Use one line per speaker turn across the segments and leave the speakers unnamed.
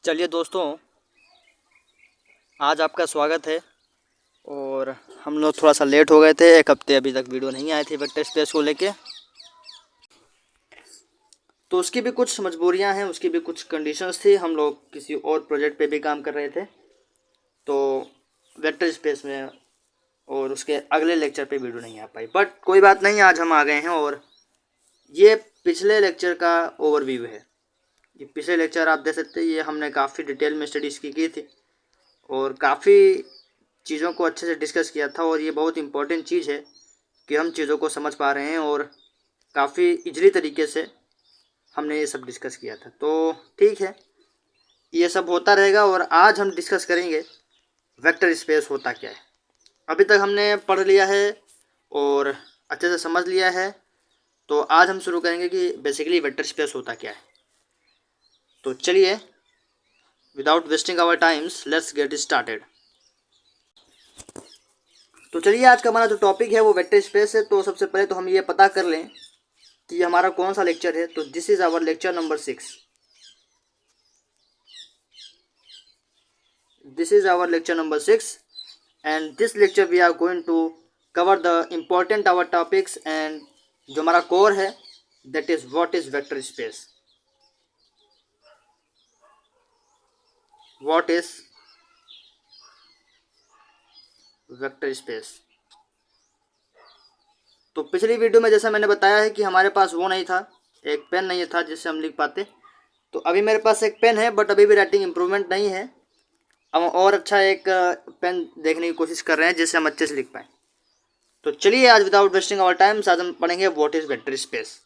चलिए दोस्तों, आज आपका स्वागत है। और हम लोग थोड़ा सा लेट हो गए थे, एक हफ्ते अभी तक वीडियो नहीं आई थी वेक्टर स्पेस को लेके। तो उसकी भी कुछ मजबूरियां हैं, उसकी भी कुछ कंडीशंस थी। हम लोग किसी और प्रोजेक्ट पे भी काम कर रहे थे, तो वेक्टर स्पेस में और उसके अगले लेक्चर पे वीडियो नहीं आ पाई। बट कोई बात नहीं, आज हम आ गए हैं। और ये पिछले लेक्चर का ओवरव्यू है। ये पिछले लेक्चर आप देख सकते हैं, ये हमने काफ़ी डिटेल में स्टडीज़ की थी और काफ़ी चीज़ों को अच्छे से डिस्कस किया था। और ये बहुत इम्पोर्टेंट चीज़ है कि हम चीज़ों को समझ पा रहे हैं और काफ़ी इजली तरीके से हमने ये सब डिस्कस किया था। तो ठीक है, ये सब होता रहेगा। और आज हम डिस्कस करेंगे वेक्टर स्पेस होता क्या है। अभी तक हमने पढ़ लिया है और अच्छे से समझ लिया है। तो आज हम शुरू करेंगे कि बेसिकली वेक्टर स्पेस होता क्या है। तो चलिए, without wasting our times, let's get started. तो चलिए, आज का हमारा जो टॉपिक है वो वेक्टर स्पेस है। तो सबसे पहले तो हम ये पता कर लें कि ये हमारा कौन सा लेक्चर है। तो this is our lecture number 6। This is our lecture number 6 and this lecture we are going to cover the important our topics. And जो हमारा कोर है, that is what is vector space. What is vector space. तो पिछली video में जैसा मैंने बताया है कि हमारे पास वो नहीं था, एक पेन नहीं था जिससे हम लिख पाते। तो अभी मेरे पास एक पेन है, बट अभी भी राइटिंग इम्प्रूवमेंट नहीं है। हम और अच्छा एक पेन देखने की कोशिश कर रहे हैं जिससे हम अच्छे से लिख पाएँ। तो चलिए, आज विदाउट वेस्टिंग आवर टाइम आज हम पढ़ेंगे व्हाट इज वेक्टर स्पेस।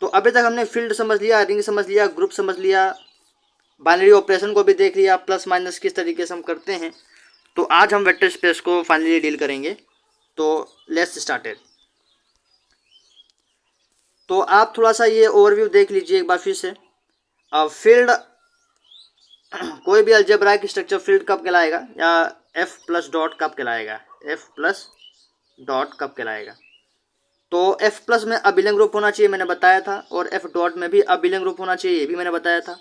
तो अभी तक हमने फील्ड समझ लिया, रिंग समझ लिया, ग्रुप समझ लिया, बाइनरी ऑपरेशन को भी देख लिया, प्लस माइनस किस तरीके से हम करते हैं। तो आज हम वेक्टर स्पेस को फाइनली डील करेंगे। तो लेट्स स्टार्टेड। तो आप थोड़ा सा ये ओवरव्यू देख लीजिए एक बार फिर से। फील्ड कोई भी अलजेब्राइक स्ट्रक्चर फील्ड कब कहलाएगा, या एफ प्लस डॉट कब कहलाएगा, एफ प्लस डॉट कब कहलाएगा। तो एफ प्लस में अभिलंग ग्रुप होना चाहिए, मैंने बताया था। और एफ डॉट में भी अभिलंग ग्रुप होना चाहिए, ये भी मैंने बताया था।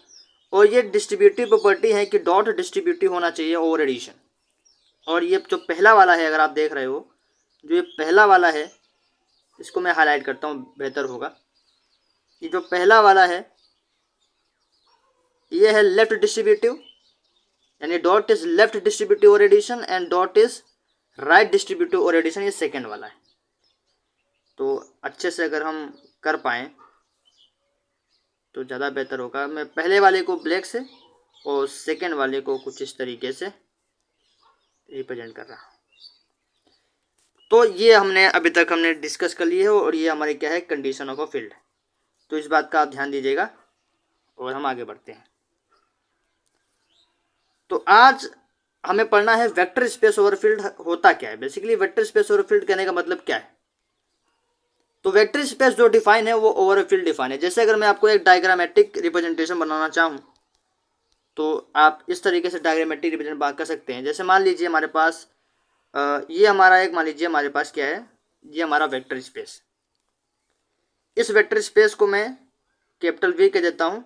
और ये डिस्ट्रीब्यूटिव प्रॉपर्टी है कि डॉट डिस्ट्रीब्यूटिव होना चाहिए ओवर एडिशन। और ये जो पहला वाला है, अगर आप देख रहे हो, जो ये पहला वाला है, इसको मैं हाईलाइट करता हूँ, बेहतर होगा। ये जो पहला वाला है, ये है लेफ्ट डिस्ट्रीब्यूटिव, यानी डॉट इज लेफ्ट डिस्ट्रीब्यूटिव और addition and dot is right distributive और एडिशन। ये सेकेंड वाला है। तो अच्छे से अगर हम कर पाएँ तो ज़्यादा बेहतर होगा। मैं पहले वाले को ब्लैक से और सेकेंड वाले को कुछ इस तरीके से रिप्रेजेंट कर रहा हूँ। तो ये हमने अभी तक हमने डिस्कस कर लिए है और ये हमारी क्या है, कंडीशन ऑफ अ फील्ड। तो इस बात का आप ध्यान दीजिएगा और हम आगे बढ़ते हैं। तो आज हमें पढ़ना है वेक्टर स्पेस ओवर फील्ड होता क्या है। Basically vector space over field कहने का मतलब क्या है। तो वेक्टर स्पेस जो डिफाइन है वो ओवर फील्ड डिफाइन है। जैसे अगर मैं आपको एक डायग्रामेटिक रिप्रेजेंटेशन बनाना चाहूँ तो आप इस तरीके से डायग्रामेटिक रिप्रेजेंट बात कर सकते हैं। जैसे मान लीजिए हमारे पास ये हमारा एक, मान लीजिए हमारे पास क्या है, ये हमारा वेक्टर स्पेस। इस वेक्टर स्पेस को मैं कैपिटल वी कह देता हूँ,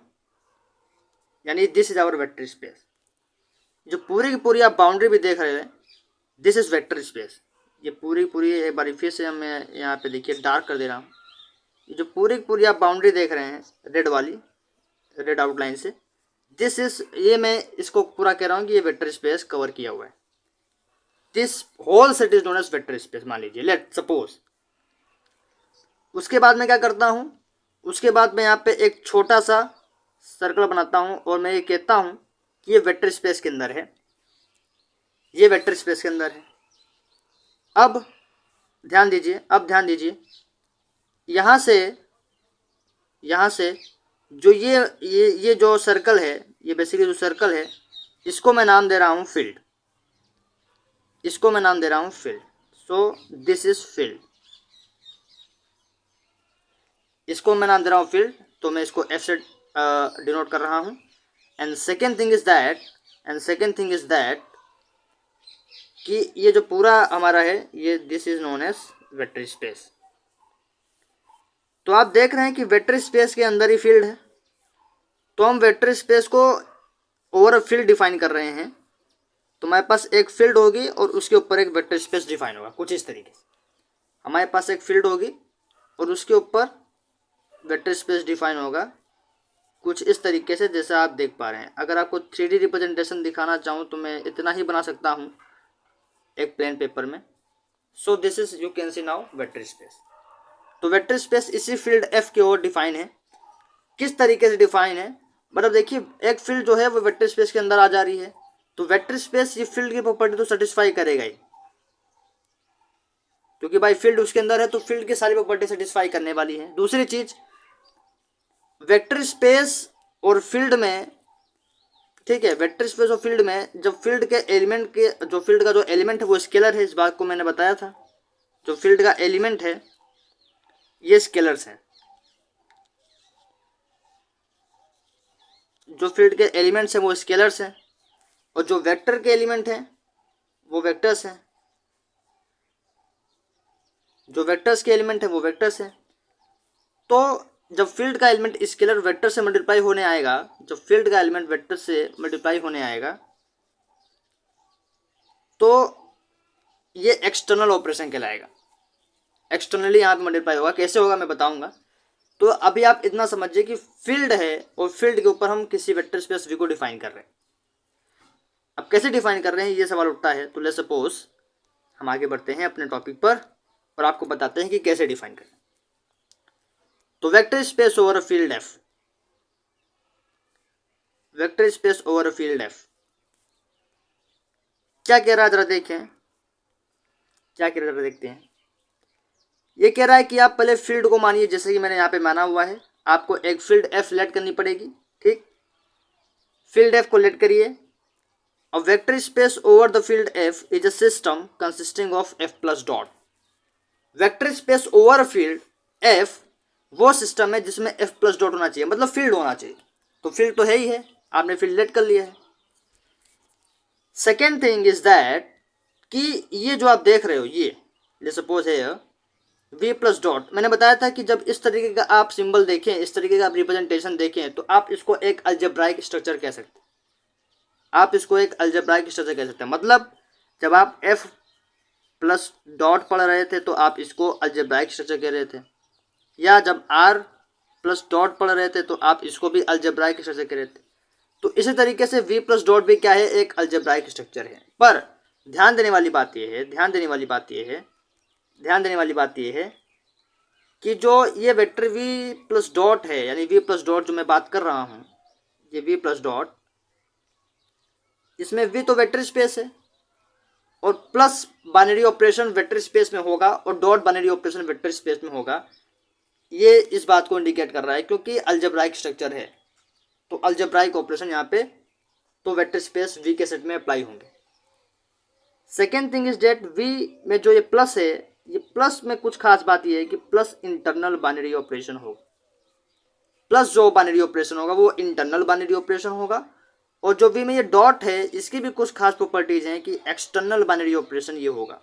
यानी this is our vector space. जो पूरी की पूरी आप बाउंड्री भी देख रहे हैं, दिस इज वेक्टर स्पेस। ये पूरी पूरी एक बार फिर से मैं यहाँ पे देखिए डार्क कर दे रहा हूँ। ये जो पूरी की पूरी आप बाउंड्री देख रहे हैं रेड वाली, रेड आउटलाइन से, दिस इज, ये मैं इसको पूरा कह रहा हूँ कि ये वेक्टर स्पेस कवर किया हुआ है। This whole set is known as vector space, मान लीजिए, लेट सपोज। उसके बाद मैं क्या करता हूँ, उसके बाद मैं यहाँ पे एक छोटा सा सर्कल बनाता हूँ और मैं ये कहता हूँ कि ये वेक्टर स्पेस के अंदर है, ये वेक्टर स्पेस के अंदर है। अब ध्यान दीजिए, अब ध्यान दीजिए, यहाँ से जो ये जो सर्कल है, ये बेसिकली जो सर्कल है, इसको मैं नाम दे रहा हूँ फील्ड। इसको मैं नाम दे रहा हूँ field. So this is field. इसको मैं नाम दे रहा हूँ फील्ड, तो मैं इसको एफ से डिनोट कर रहा हूँ। And second thing is that कि ये जो पूरा हमारा है, ये this is known as vector space. तो आप देख रहे हैं कि वेक्टर स्पेस के अंदर ही फील्ड है। तो हम वेक्टर स्पेस को ओवर अ फील्ड डिफाइन कर रहे हैं तो हमारे पास एक फील्ड होगी और उसके ऊपर एक वेक्टर स्पेस डिफाइन होगा। कुछ इस तरीके से हमारे पास एक फील्ड होगी और उसके ऊपर वेक्टर स्पेस डिफाइन होगा, कुछ इस तरीके से जैसा आप देख पा रहे हैं। अगर आपको 3D रिप्रेजेंटेशन दिखाना चाहूँ तो मैं इतना ही बना सकता हूँ एक प्लेन पेपर में। So this is you can see now vector space. तो वेक्टर स्पेस इसी फील्ड एफ की ओर डिफाइन है। किस तरीके से डिफाइन है, मतलब देखिए एक फील्ड जो है वो वेक्टर स्पेस के अंदर आ जा रही है तो वेक्टर स्पेस ये फील्ड की प्रॉपर्टी तो सेटिस्फाई करेगा ही, क्योंकि भाई फील्ड उसके अंदर है तो फील्ड की सारी प्रॉपर्टी सेटिस्फाई करने वाली है। दूसरी चीज, वेक्टर स्पेस और फील्ड में, ठीक है, वेक्टर स्पेस और फील्ड में जब फील्ड के एलिमेंट के जो फील्ड का जो एलिमेंट है वो स्केलर है, इस बात को मैंने बताया था। जो फील्ड का एलिमेंट है ये स्केलर्स हैं, जो फील्ड के एलिमेंट्स हैं वो स्केलर्स हैं और जो वेक्टर के एलिमेंट हैं वो वेक्टर्स हैं। जो वेक्टर्स के एलिमेंट हैं वो वेक्टर्स हैं। तो जब फील्ड का एलिमेंट स्केलर वेक्टर से मल्टीप्लाई होने आएगा, जब फील्ड का एलिमेंट वेक्टर से मल्टीप्लाई होने आएगा तो ये एक्सटर्नल ऑपरेशन कहलाएगा। एक्सटर्नली यहाँ पे मल्टीप्लाई होगा। कैसे होगा मैं बताऊंगा। तो अभी आप इतना समझिए कि फील्ड है और फील्ड के ऊपर हम किसी वेक्टर स्पेस वी को डिफाइन कर रहे हैं। अब कैसे डिफाइन कर रहे हैं ये सवाल उठता है। तो लेट्स सपोज हम आगे बढ़ते हैं अपने टॉपिक पर और आपको बताते हैं कि कैसे डिफाइन करें। तो vector space over a field F, vector space over a field F क्या कह रहा है, जरा देखें क्या कह रहा है, जरा देखते हैं। ये कह रहा है कि आप पहले फील्ड को मानिए, जैसे कि मैंने यहाँ पे माना हुआ है। आपको एक फील्ड एफ लेट करनी पड़ेगी, ठीक। फील्ड एफ को लेट करिए। A vector space over the field F is a system consisting of F plus dot. Vector space over field F वो सिस्टम है जिसमें F प्लस डॉट होना चाहिए, मतलब फील्ड होना चाहिए। तो फील्ड तो है ही है, आपने फील्ड लेट कर लिया है। सेकेंड थिंग इज दैट कि ये जो आप देख रहे हो ये सपोज है V प्लस डॉट। मैंने बताया था कि जब इस तरीके का आप सिंबल देखें, इस तरीके का आप रिप्रेजेंटेशन देखें तो आप इसको एक अलजेब्राइक स्ट्रक्चर कह सकते हैं। आप इसको एक अलजेब्राइक स्ट्रक्चर कह सकते हैं। मतलब जब आप F प्लस डॉट पढ़ रहे थे तो आप इसको अलजेब्राइक स्ट्रक्चर कह रहे थे, या जब R प्लस डॉट पढ़ रहे थे तो आप इसको भी अलजेब्राइक स्ट्रक्चर कह रहे थे। तो इसी तरीके से V प्लस डॉट भी क्या है, एक अलजेब्राइक स्ट्रक्चर है। पर ध्यान देने वाली बात यह है, ध्यान देने वाली बात यह है कि जो ये वेक्टर V प्लस डॉट है, यानी V प्लस डॉट जो मैं बात कर रहा हूँ, ये V प्लस डॉट, इसमें V तो वेक्टर स्पेस है और plus binary operation vector space में होगा और dot binary operation vector space में होगा। ये इस बात को इंडिकेट कर रहा है क्योंकि अलजेब्राइक स्ट्रक्चर है तो अलजेब्राइक ऑपरेशन यहाँ पे तो वेक्टर स्पेस V के सेट में अप्लाई होंगे। Second thing is that V में जो ये प्लस है, ये प्लस में कुछ खास बात ये है कि प्लस इंटरनल बाइनरी ऑपरेशन होगा। प्लस जो बाइनरी ऑपरेशन होगा वो इंटरनल बाइनरी ऑपरेशन होगा। और जो V में ये डॉट है इसकी भी कुछ खास प्रॉपर्टीज हैं कि एक्सटर्नल बाइनरी ऑपरेशन ये होगा।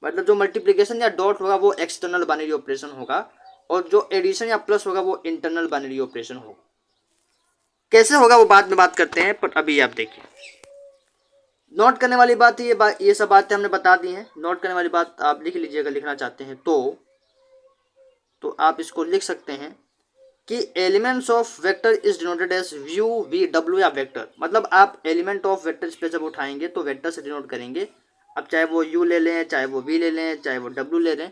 मतलब जो मल्टीप्लिकेशन या डॉट होगा वो एक्सटर्नल बाइनरी ऑपरेशन होगा और जो एडिशन या प्लस होगा वो इंटरनल बाइनरी ऑपरेशन होगा। कैसे होगा वो बाद में बात करते हैं, पर अभी आप देखिए। नोट करने वाली बात ये सब बातें हमने बता दी हैं। नोट करने वाली बात आप लिख लीजिएगा, लिखना चाहते हैं तो आप इसको लिख सकते हैं कि elements of vector is denoted as u v डब्ल्यू या वेक्टर। मतलब आप एलिमेंट ऑफ वेक्टर स्पेस जब उठाएंगे तो वेक्टर से डिनोट करेंगे। अब चाहे वो यू ले लें, चाहे वो वी ले लें, चाहे वो डब्ल्यू ले लें,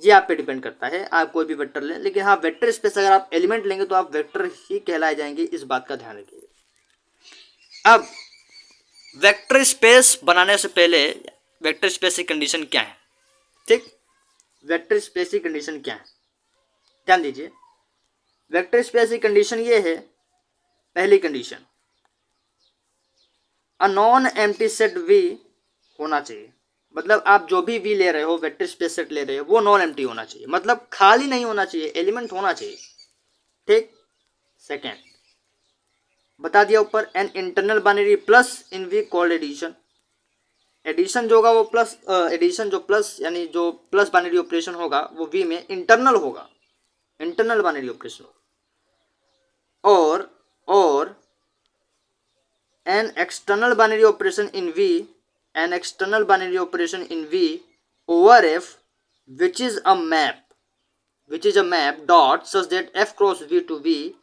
ये आप पे डिपेंड करता है, आप कोई भी वेक्टर लें। लेकिन हाँ, वेक्टर स्पेस अगर आप एलिमेंट लेंगे तो आप वेक्टर ही कहलाए जाएंगे, इस बात का ध्यान रखिएगा। अब वेक्टर स्पेस बनाने से पहले वेक्टर स्पेस की कंडीशन क्या है, ठीक। वेक्टर स्पेस की कंडीशन क्या है, ध्यान दीजिए। वेक्टर स्पेस की कंडीशन ये है, पहली condition, a non empty set V होना चाहिए। मतलब आप जो भी V ले रहे हो, वेक्टर स्पेस सेट ले रहे हो, वो नॉन एम्प्टी होना चाहिए, मतलब खाली नहीं होना चाहिए, एलिमेंट होना चाहिए, ठीक। सेकेंड बता दिया ऊपर, an internal binary plus in V called addition. Addition जो होगा वो प्लस, एडिशन जो प्लस यानी जो प्लस बाइनरी ऑपरेशन होगा वो V में इंटरनल होगा, इंटरनल बाइनरी ऑपरेशन होगा। और an external binary operation in V, an external binary operation in V over F, which is a map dot such that F cross V to V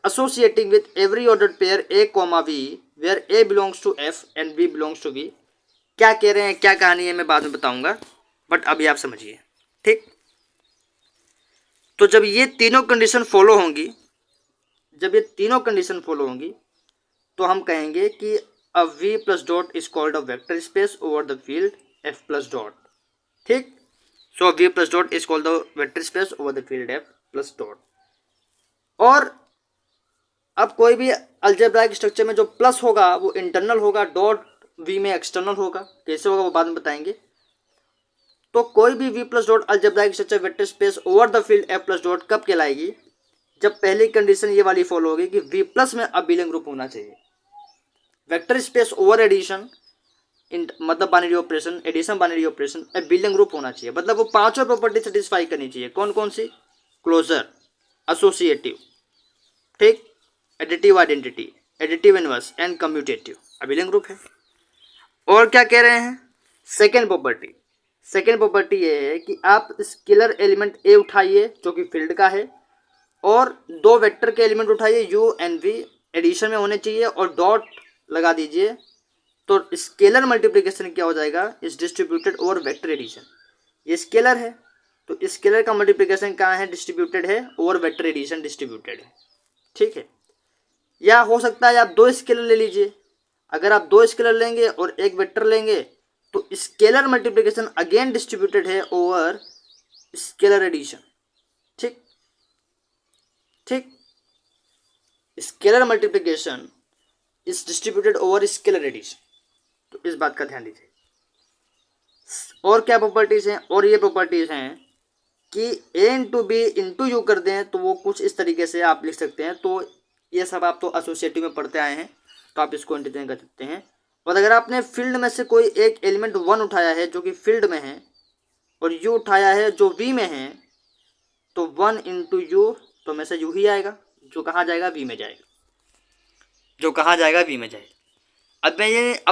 associating with every ordered pair A comma V where A belongs to F and B belongs to V। क्या कह रहे हैं, क्या कहानी है, मैं बाद में बताऊंगा, बट अभी आप समझिए। ठीक, तो जब ये तीनों कंडीशन फॉलो होंगी, तो हम कहेंगे कि अ V plus dot is called a vector space over the field F plus dot. ठीक, सो V plus dot is called the vector space over the field F plus dot. और अब कोई भी अलजेब्राइक स्ट्रक्चर में जो प्लस होगा वो internal होगा, डॉट V में एक्सटर्नल होगा। कैसे होगा वो बाद में बताएंगे। तो कोई भी V plus dot algebraic structure vector space over the field F plus dot कब कहलाएगी, जब पहली कंडीशन ये वाली फॉलो होगी कि V प्लस में अबेलियन ग्रुप होना चाहिए। वेक्टर स्पेस ओवर एडिशन मतलब binary operation, addition binary operation, abelian group होना चाहिए। मतलब वो पांचों प्रॉपर्टी सेटिस्फाई करनी चाहिए। कौन कौन सी? क्लोजर, एसोसिएटिव, ठीक, additive identity, additive inverse and commutative, abelian group है। और क्या कह रहे हैं? सेकेंड प्रॉपर्टी ये है कि आप स्केलर एलिमेंट ए उठाइए जो कि फील्ड का है, और दो वेक्टर के एलिमेंट उठाइए यू एंड वी, एडिशन में होने चाहिए, और डॉट लगा दीजिए। तो स्केलर मल्टीप्लिकेशन क्या हो जाएगा? Is distributed over vector addition. ये स्केलर है तो स्केलर का मल्टीप्लिकेशन कहाँ है? डिस्ट्रीब्यूटेड है, ओवर वेक्टर एडिशन डिस्ट्रीब्यूटेड है। ठीक है, या हो सकता है आप दो स्केलर ले लीजिए। अगर आप दो स्केलर लेंगे और एक वेक्टर लेंगे तो स्केलर मल्टीप्लिकेशन अगेन डिस्ट्रीब्यूटेड है ओवर स्केलर एडिशन। ठीक, scalar multiplication is distributed over scalar addition. तो इस बात का ध्यान दीजिए। और क्या प्रॉपर्टीज हैं? और ये प्रॉपर्टीज हैं कि a into B into u कर दें तो वो कुछ इस तरीके से आप लिख सकते हैं। तो ये सब आप तो एसोसिएटिव में पढ़ते आए हैं, तो आप इसको इंटरचेंज कर सकते हैं। और अगर आपने फील्ड में से कोई एक एलिमेंट 1 उठाया है जो कि फील्ड में है, और यू उठाया है जो वी में है, तो 1 इंटू यू तो हमेशा यू ही आएगा, जो कहाँ जाएगा? वी में जाएगा, अब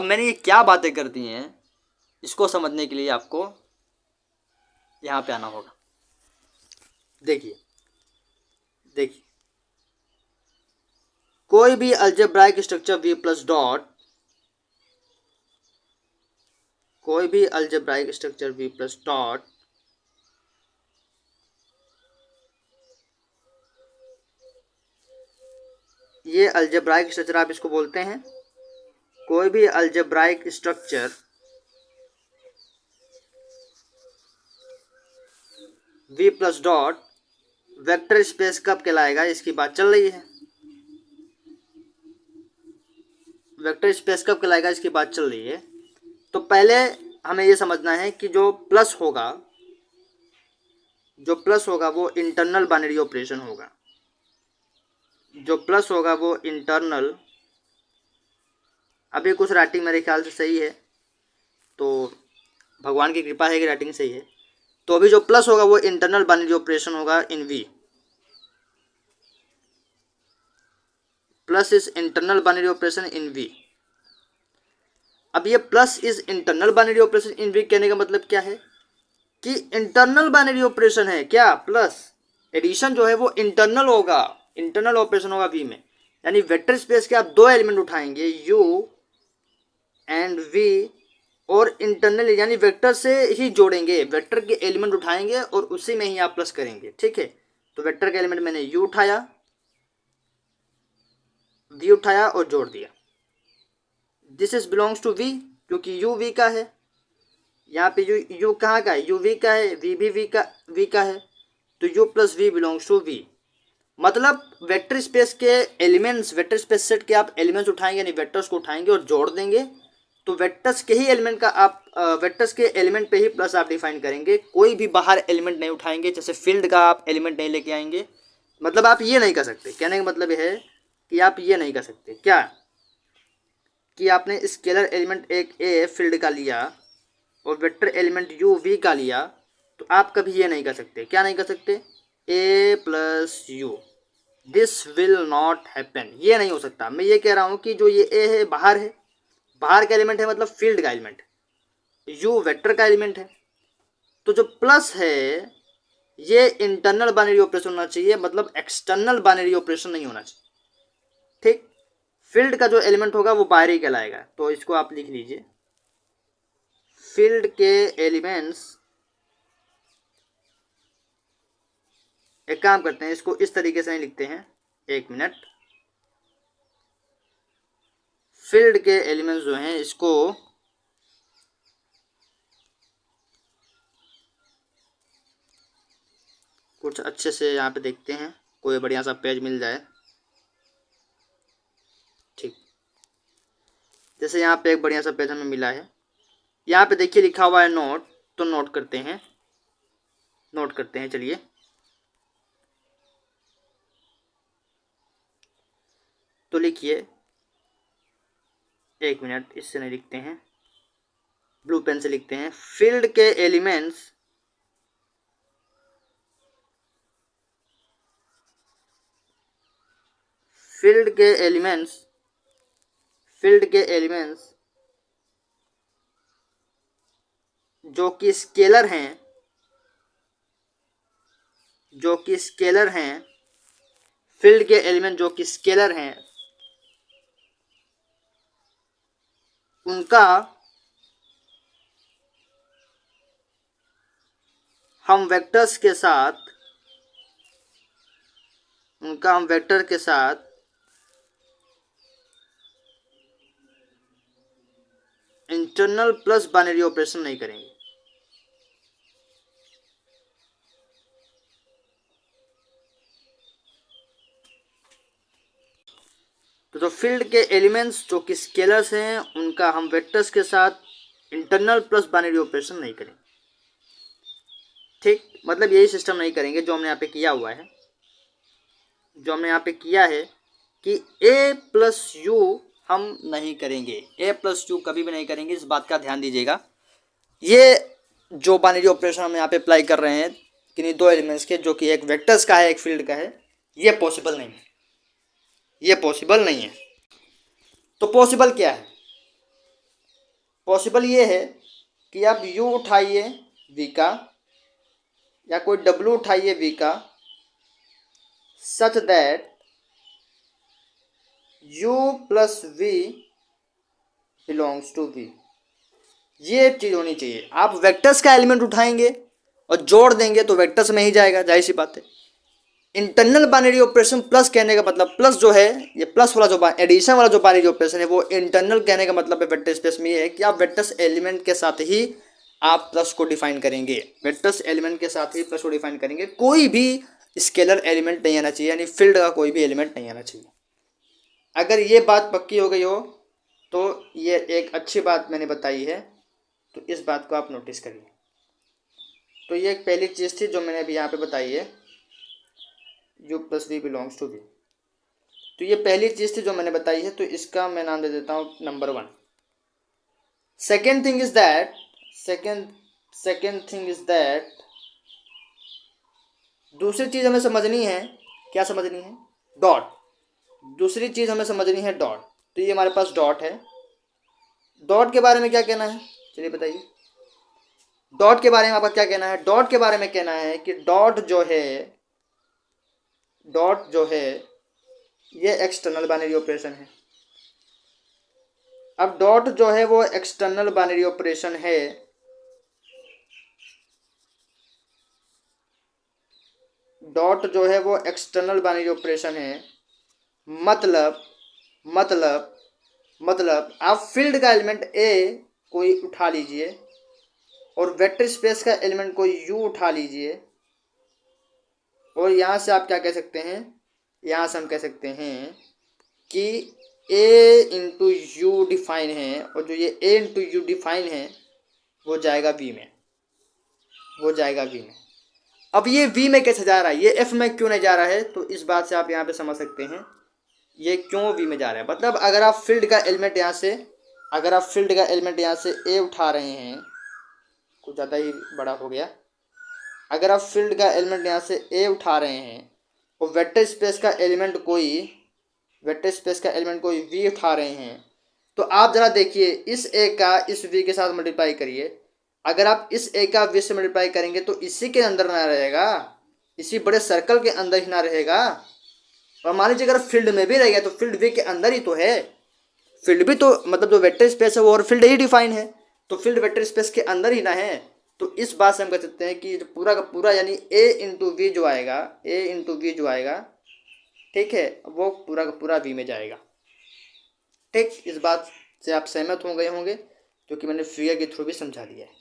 मैंने ये क्या बातें कर दी हैं, इसको समझने के लिए आपको यहाँ पे आना होगा। देखिए कोई भी algebraic structure V plus dot, ये अलजेब्राइक स्ट्रक्चर आप इसको बोलते हैं। कोई भी algebraic structure V plus dot vector space कब कहलाएगा, इसकी बात चल रही है। वेक्टर स्पेस कब कहलाएगा, इसकी बात चल रही है। तो पहले हमें ये समझना है कि जो प्लस होगा वो इंटरनल बाइनरी ऑपरेशन होगा। अभी कुछ राइटिंग मेरे ख्याल से सही है, तो भगवान की कृपा है कि राइटिंग सही है। तो अभी जो प्लस होगा वो इंटरनल बाइनरी ऑपरेशन होगा इन V। Plus is internal binary operation in V। अब ये plus is internal binary operation in V कहने का मतलब क्या है कि इंटरनल बाइनरी ऑपरेशन है क्या? प्लस एडिशन जो है वो इंटरनल होगा, इंटरनल ऑपरेशन होगा V में। यानी वेक्टर स्पेस के आप दो एलिमेंट उठाएंगे U एंड V, और इंटरनल यानी वेक्टर से ही जोड़ेंगे, वेक्टर के एलिमेंट उठाएंगे और उसी में ही आप प्लस करेंगे। ठीक है, तो वेक्टर का एलिमेंट मैंने U उठाया, V उठाया और जोड़ दिया। This is belongs to V, क्योंकि U V का है। यहाँ पे U कहाँ का है? U V का है, V भी V का है, तो U plus V belongs to V। मतलब वेक्टर स्पेस के एलिमेंट्स, वेक्टर स्पेस सेट के आप एलिमेंट्स उठाएंगे, यानी वेक्टर्स को उठाएंगे और जोड़ देंगे, तो वेक्टर्स के ही एलिमेंट का आप वेक्टर्स के एलिमेंट पे ही प्लस आप डिफाइन करेंगे। कोई भी बाहर एलिमेंट नहीं उठाएंगे, जैसे फील्ड का आप एलिमेंट नहीं लेके आएंगे। मतलब आप ये नहीं कर सकते, कहने का मतलब यह है कि आप ये नहीं कर सकते क्या कि आपने स्केलर एलिमेंट एक ए फील्ड का लिया और वेक्टर एलिमेंट यू वी का लिया, तो आप कभी ये नहीं कर सकते। क्या नहीं कर सकते? A plus U, this will not happen, ये नहीं हो सकता। मैं ये कह रहा हूँ कि जो ये ए है बाहर का एलिमेंट है, मतलब फील्ड का एलिमेंट, यू वेक्टर का एलिमेंट है। तो जो प्लस है ये इंटरनल बाइनरी ऑपरेशन होना चाहिए, मतलब एक्सटर्नल बाइनरी ऑपरेशन नहीं होना चाहिए। ठीक, फील्ड का जो एलिमेंट होगा वो बाहरी कहलाएगा। तो इसको आप लिख लीजिए, फील्ड के एलिमेंट्स, एक काम करते हैं इसको इस तरीके से नहीं लिखते हैं, एक मिनट। फील्ड के एलिमेंट्स जो हैं इसको कुछ अच्छे से यहाँ पे देखते हैं, कोई बढ़िया सा पेज मिल जाए। ठीक, जैसे यहाँ पे एक बढ़िया सा पेज हमें मिला है, यहाँ पे देखिए लिखा हुआ है नोट, तो नोट करते हैं, चलिए। तो लिखिए, एक मिनट, इससे नहीं लिखते हैं, ब्लू पेन से लिखते हैं। फील्ड के एलिमेंट्स फील्ड के एलिमेंट्स जो कि स्केलर हैं, फील्ड के एलिमेंट जो कि स्केलर हैं, उनका हम वेक्टर के साथ इंटरनल प्लस बाइनरी ऑपरेशन नहीं करेंगे। तो जो फील्ड के एलिमेंट्स जो कि स्केलर्स हैं उनका हम वेक्टर्स के साथ इंटरनल प्लस बाइनरी ऑपरेशन नहीं करेंगे। ठीक, मतलब यही सिस्टम नहीं करेंगे जो हमने यहाँ पे किया हुआ है, कि a प्लस यू हम नहीं करेंगे, a प्लस यू कभी भी नहीं करेंगे, इस बात का ध्यान दीजिएगा। ये जो बाइनरी ऑपरेशन हम यहाँ पे अप्लाई कर रहे हैं किन्हीं दो एलिमेंट्स के, जो कि एक वेक्टर्स का है एक फील्ड का है, ये पॉसिबल नहीं है। तो पॉसिबल क्या है? पॉसिबल ये है कि आप u उठाइए v का, या कोई w उठाइए v का, such that u plus v belongs to v। ये चीज़ होनी चाहिए। आप वेक्टर्स का एलिमेंट उठाएंगे और जोड़ देंगे तो वेक्टर्स में ही जाएगा, जाहिर सी बात है। इंटरनल बाइनरी ऑपरेशन प्लस कहने का मतलब, प्लस जो है ये प्लस वाला जो एडिशन वाला जो बाइनरी ऑपरेशन है वो इंटरनल कहने का मतलब है वेक्टर स्पेस में ये है कि आप वेक्टर्स एलिमेंट के साथ ही आप प्लस को डिफाइन करेंगे, कोई भी स्केलर एलिमेंट नहीं आना चाहिए, यानी फील्ड का कोई भी एलिमेंट नहीं आना चाहिए। अगर ये बात पक्की हो गई हो तो ये एक अच्छी बात मैंने बताई है, तो इस बात को आप नोटिस करिए। तो ये एक पहली चीज़ थी जो मैंने अभी यहाँ पे बताई है, u plus v belongs to v। तो ये पहली चीज़ थी जो मैंने बताई है, तो इसका मैं नाम दे देता हूँ number 1। Second thing is that दूसरी चीज़ हमें समझनी है, क्या समझनी है? डॉट। दूसरी चीज़ हमें समझनी है डॉट। तो ये हमारे पास डॉट है, डॉट के बारे में क्या कहना है, चलिए बताइए। डॉट के बारे में आपका क्या कहना है? डॉट के बारे में कहना है कि डॉट जो है ये एक्सटर्नल बाइनरी ऑपरेशन है। अब डॉट जो है वो एक्सटर्नल बाइनरी ऑपरेशन है, मतलब आप फील्ड का एलिमेंट ए कोई उठा लीजिए और वेक्टर स्पेस का एलिमेंट कोई यू उठा लीजिए, और यहाँ से आप क्या कह सकते हैं? यहाँ से हम कह सकते हैं कि ए इंटू यू डिफाइन है, और जो ये ए इंटू यू डिफाइन है वो जाएगा वी में, अब ये वी में कैसे जा रहा है, ये एफ में क्यों नहीं जा रहा है? तो इस बात से आप यहाँ पे समझ सकते हैं ये क्यों वी में जा रहा है। मतलब अगर आप फील्ड का एलिमेंट यहाँ से ए उठा रहे हैं, कुछ ज़्यादा ही बड़ा हो गया, अगर आप फील्ड का एलिमेंट यहाँ से ए उठा रहे हैं और वेक्टर स्पेस का एलिमेंट कोई v उठा रहे हैं, तो आप ज़रा देखिए इस a का इस v के साथ मल्टीप्लाई करिए। अगर आप इस a का v से मल्टीप्लाई करेंगे तो इसी के अंदर ना रहेगा, इसी बड़े सर्कल के अंदर ही ना रहेगा। और मान लीजिए अगर फील्ड में भी रहेगा तो फील्ड v के अंदर ही तो है। फील्ड भी तो मतलब जो वेक्टर स्पेस है वो और फील्ड ही डिफाइन है, तो फील्ड वेक्टर स्पेस के अंदर ही ना है। तो इस बात से हम कह सकते हैं कि जो पूरा का पूरा यानी a इंटू वी जो आएगा, ठीक है, वो पूरा का पूरा v में जाएगा। ठीक, इस बात से आप सहमत हो गए होंगे, क्योंकि मैंने फिगर के थ्रू भी समझा दिया है।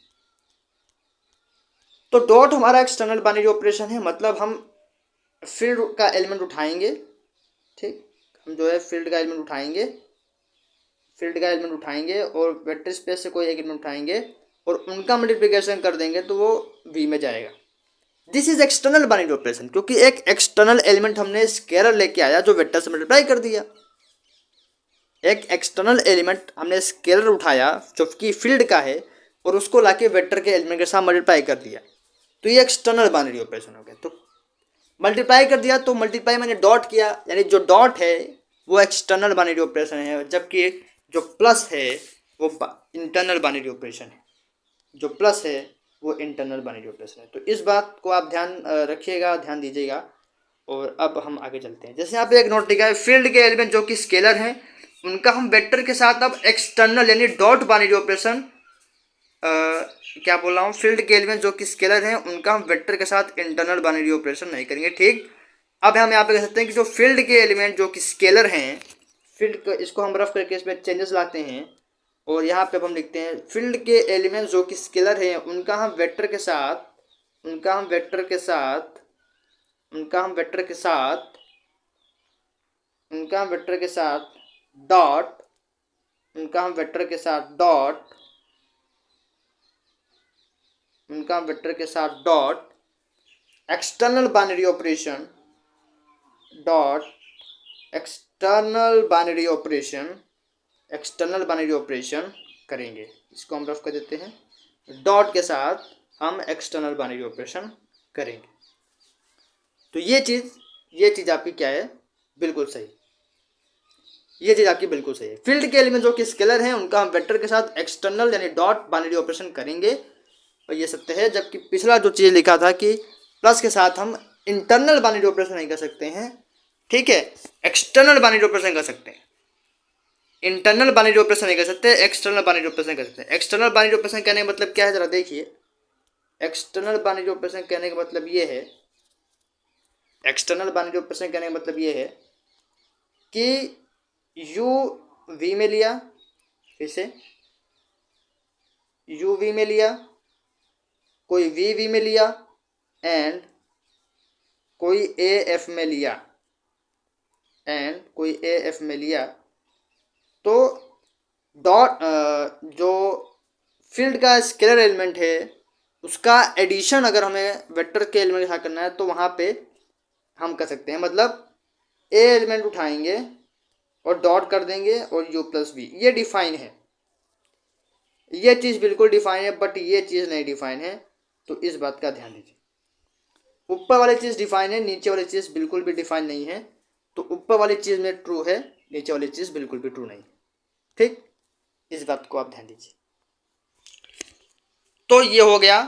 तो डॉट हमारा एक्सटर्नल बाइनरी ऑपरेशन है, मतलब हम फील्ड का एलिमेंट उठाएंगे। ठीक, हम जो है फील्ड का एलिमेंट उठाएंगे और वेक्टर स्पेस से कोई एक एलिमेंट उठाएंगे और उनका मल्टीप्लिकेशन कर देंगे तो वो v में जाएगा। This is external binary operation, क्योंकि एक एक्सटर्नल एलिमेंट हमने स्केलर लेके आया जो वेक्टर से मल्टीप्लाई कर दिया। एक एक्सटर्नल एलिमेंट हमने स्केलर उठाया जो कि फील्ड का है और उसको लाके वेक्टर के एलिमेंट के साथ मल्टीप्लाई कर दिया, तो ये एक्सटर्नल बाइनरी ऑपरेशन हो गया। तो मल्टीप्लाई कर दिया, तो मल्टीप्लाई मैंने डॉट किया, यानी जो डॉट है वो एक्सटर्नल बाइनरी ऑपरेशन है, जबकि जो प्लस है वो इंटरनल बाइनरी ऑपरेशन है। जो प्लस है वो इंटरनल बाइनरी ऑपरेशन है। तो इस बात को आप ध्यान रखिएगा, ध्यान दीजिएगा। और अब हम आगे चलते हैं। जैसे यहाँ पे एक नोट लिखा है, फील्ड के एलिमेंट जो कि स्केलर हैं उनका हम वेक्टर के साथ अब एक्सटर्नल यानी डॉट बाइनरी ऑपरेशन, क्या बोल रहा हूँ, फील्ड के एलिमेंट जो कि स्केलर हैं उनका हम वेक्टर के साथ इंटरनल बाइनरी ऑपरेशन नहीं करेंगे। ठीक, अब हम यहाँ पे कह सकते हैं कि जो फील्ड के एलिमेंट जो कि स्केलर हैं, फील्ड इसको हम रफ करके इसमें चेंजेस लाते हैं और यहाँ पे अब हम लिखते हैं फील्ड के एलिमेंट जो कि स्केलर हैं उनका हम वेक्टर के साथ डॉट एक्सटर्नल बाइनरी ऑपरेशन करेंगे। इसको हम रफ कर देते हैं, डॉट के साथ हम एक्सटर्नल बाइनरी ऑपरेशन करेंगे। तो ये चीज़ आपकी क्या है, बिल्कुल सही, ये चीज़ आपकी बिल्कुल सही है। फील्ड के एलिमेंट जो कि स्केलर हैं उनका हम वेक्टर के साथ एक्सटर्नल यानी डॉट बाइनरी ऑपरेशन करेंगे, और ये सत्य है। जबकि पिछला जो चीज़ लिखा था कि प्लस के साथ हम इंटरनल बाइनरी ऑपरेशन नहीं कर सकते हैं, ठीक है, एक्सटर्नल बाइनरी ऑपरेशन कर सकते हैं, इंटरनल बाइनरी ऑपरेशन नहीं कर सकते, एक्सटर्नल बाइनरी ऑपरेशन कर सकते हैं। एक्सटर्नल बाइनरी ऑपरेशन कहने का मतलब क्या है, जरा देखिए। एक्सटर्नल बाइनरी ऑपरेशन कहने का मतलब ये है कि u v में लिया, फिर से u v में लिया, कोई v में लिया एंड कोई a f में लिया, तो डॉट जो फील्ड का स्केलर एलिमेंट है उसका एडिशन अगर हमें वेक्टर के एलिमेंट के साथ करना है तो वहाँ पे हम कर सकते हैं, मतलब a एलिमेंट उठाएंगे और डॉट कर देंगे और u प्लस v, ये डिफाइन है, ये चीज़ बिल्कुल डिफाइन है, बट ये चीज़ नहीं डिफाइन है। तो इस बात का ध्यान दीजिए, ऊपर वाली चीज़ डिफाइन है, नीचे वाली चीज़ बिल्कुल भी डिफाइन नहीं है। तो ऊपर वाली चीज़ में ट्रू है, नीचे वाली चीज़ बिल्कुल भी ट्रू नहीं है। ठीक, इस बात को आप ध्यान दीजिए। तो ये हो गया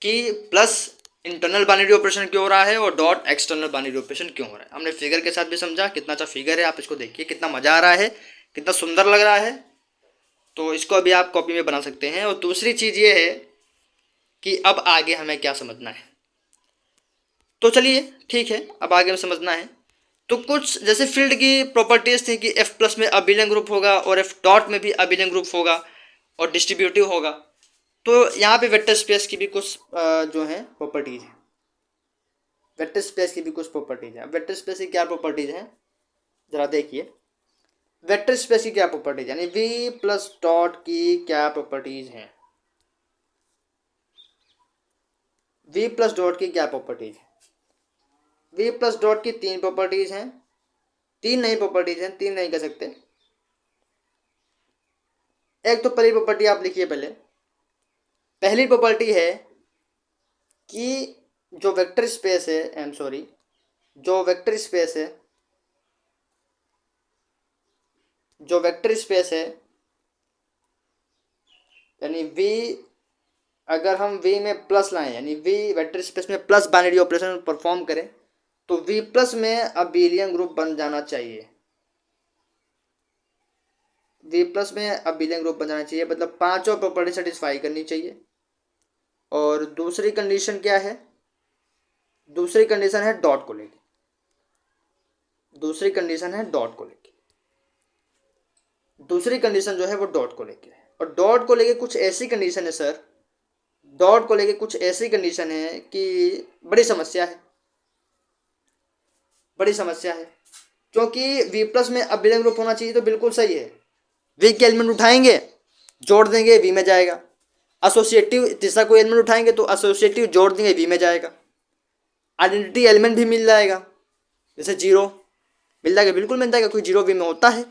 कि प्लस इंटरनल बाइनरी ऑपरेशन क्यों हो रहा है और डॉट एक्सटर्नल बाइनरी ऑपरेशन क्यों हो रहा है। हमने फिगर के साथ भी समझा, कितना अच्छा फिगर है, आप इसको देखिए, कितना मज़ा आ रहा है, कितना सुंदर लग रहा है। तो इसको अभी आप कॉपी में बना सकते हैं। और दूसरी चीज़ ये है कि अब आगे हमें क्या समझना है। तो चलिए ठीक है, अब आगे हमें समझना है। तो कुछ जैसे फील्ड की प्रॉपर्टीज थी कि F प्लस में अबिलियन ग्रुप होगा और F डॉट में भी अबिलियन ग्रुप होगा और डिस्ट्रीब्यूटिव होगा। तो यहाँ पे वेक्टर स्पेस की भी कुछ जो है प्रॉपर्टीज हैं, वेक्टर स्पेस की भी कुछ प्रॉपर्टीज हैं। वेक्टर स्पेस की क्या प्रॉपर्टीज हैं, जरा देखिए। वेक्टर स्पेस की क्या प्रॉपर्टीज, यानी V प्लस डॉट की क्या प्रॉपर्टीज हैं, V प्लस डॉट की क्या प्रॉपर्टीज है। V प्लस डॉट की तीन प्रॉपर्टीज हैं, तीन नहीं प्रॉपर्टीज हैं, तीन नहीं कह सकते। एक तो पहली प्रॉपर्टी आप लिखिए, पहली प्रॉपर्टी है कि जो वेक्टर स्पेस है, जो वेक्टर स्पेस है, जो वेक्टर स्पेस है, यानी वी, अगर हम वी में प्लस लाएं, यानी वी वेक्टर स्पेस में प्लस बाइनरी ऑपरेशन परफॉर्म करें, तो वी प्लस में अबेलियन ग्रुप बन जाना चाहिए। वी प्लस में अबेलियन ग्रुप बन जाना चाहिए, मतलब पांचों प्रॉपर्टी सेटिस्फाई करनी चाहिए। और दूसरी कंडीशन क्या है? दूसरी कंडीशन है डॉट को लेके, दूसरी कंडीशन है डॉट को लेके, दूसरी कंडीशन जो है वो डॉट को लेके है। और डॉट को लेके कुछ ऐसी कंडीशन है सर, डॉट को लेके कुछ ऐसी कंडीशन है कि बड़ी समस्या है, बड़ी समस्या है। क्योंकि वी प्लस में अबेलियन ग्रुप होना चाहिए तो बिल्कुल सही है, वी के एलिमेंट उठाएंगे जोड़ देंगे वी में जाएगा, एसोसिएटिव तीसरा कोई एलिमेंट उठाएंगे तो एसोसिएटिव जोड़ देंगे वी में जाएगा, आइडेंटिटी एलिमेंट भी मिल जाएगा, जैसे जीरो मिल जाएगा, बिल्कुल मिल जाएगा, क्योंकि जीरो वी में होता है।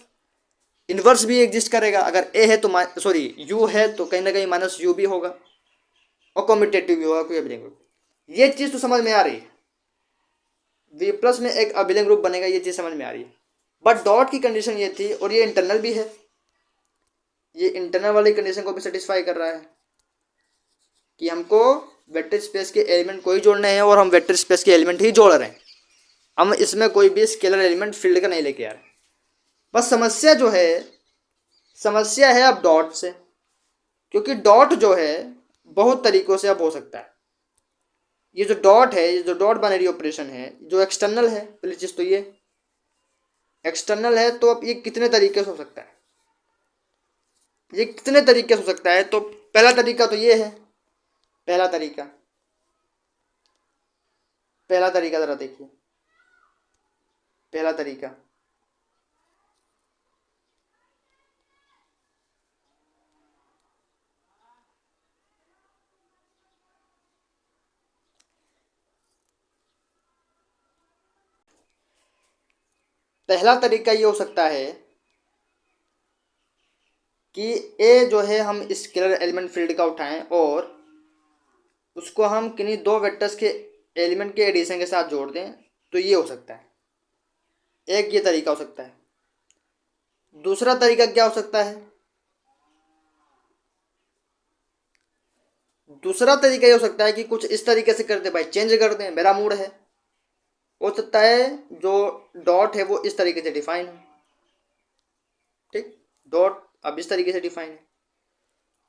इन्वर्स भी एग्जिस्ट करेगा, अगर ए है तो सॉरी यू है तो कहीं ना कहीं माइनस यू भी होगा, और कॉम्पिटेटिव भी होगा कोई अबेलियन ग्रुप। ये चीज़ तो समझ में आ रही है, वी प्लस में एक अबेलियन ग्रुप बनेगा, ये चीज़ समझ में आ रही है। बट डॉट की कंडीशन ये थी, और ये इंटरनल भी है, ये इंटरनल वाली कंडीशन को भी सेटिस्फाई कर रहा है कि हमको वेक्टर स्पेस के एलिमेंट को ही जोड़ने हैं, और हम वेक्टर स्पेस के एलिमेंट ही जोड़ रहे हैं, हम इसमें कोई भी स्केलर एलिमेंट फील्ड का नहीं लेके आ रहे। बस समस्या जो है, समस्या है अब डॉट से, क्योंकि डॉट जो है बहुत तरीक़ों से अब हो सकता है। ये जो डॉट है, ये जो डॉट बाइनरी ऑपरेशन है, जो एक्सटर्नल है, पहली चीज़ तो ये एक्सटर्नल है, तो अब ये कितने तरीके से हो सकता है, ये कितने तरीके से हो सकता है? तो पहला तरीका तो ये है, पहला तरीका, पहला तरीका ज़रा देखिए, पहला तरीका, पहला तरीका ये हो सकता है कि ए जो है हम स्केलर एलिमेंट फील्ड का उठाएं और उसको हम किन्हीं दो वेक्टर्स के एलिमेंट के एडिशन के साथ जोड़ दें, तो ये हो सकता है, एक ये तरीका हो सकता है। दूसरा तरीका क्या हो सकता है? दूसरा तरीका ये हो सकता है कि कुछ इस तरीके से कर दे, भाई चेंज कर दें, मेरा मूड है, हो सकता है जो डॉट है वो इस तरीके से डिफाइन है, ठीक, डॉट अब इस तरीके से डिफाइन है